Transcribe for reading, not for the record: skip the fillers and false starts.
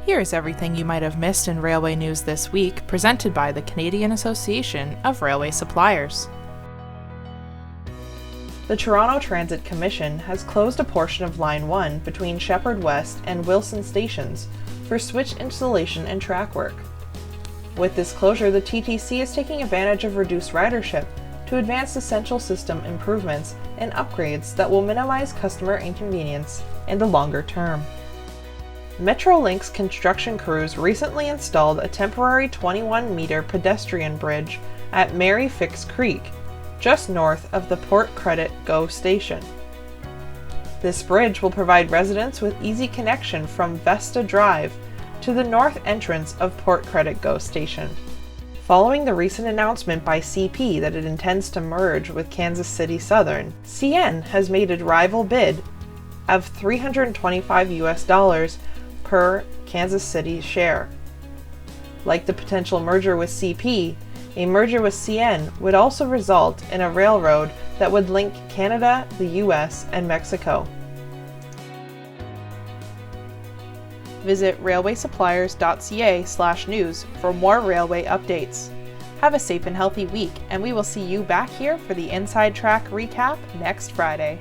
Here's everything you might have missed in railway news this week, presented by the Canadian Association of Railway Suppliers. The Toronto Transit Commission has closed a portion of Line 1 between Sheppard West and Wilson stations for switch installation and track work. With this closure, the TTC is taking advantage of reduced ridership to advance essential system improvements and upgrades that will minimize customer inconvenience in the longer term. Metrolinx construction crews recently installed a temporary 21-meter pedestrian bridge at Mary Fix Creek, just north of the Port Credit Go station. This bridge will provide residents with easy connection from Vesta Drive to the north entrance of Port Credit Go station. Following the recent announcement by CP that it intends to merge with Kansas City Southern, CN has made a rival bid of $325 per Kansas City share. Like the potential merger with CP, a merger with CN would also result in a railroad that would link Canada, the US, and Mexico. Visit railwaysuppliers.ca/news for more railway updates. Have a safe and healthy week, and we will see you back here for the InsideTrack Recap next Friday.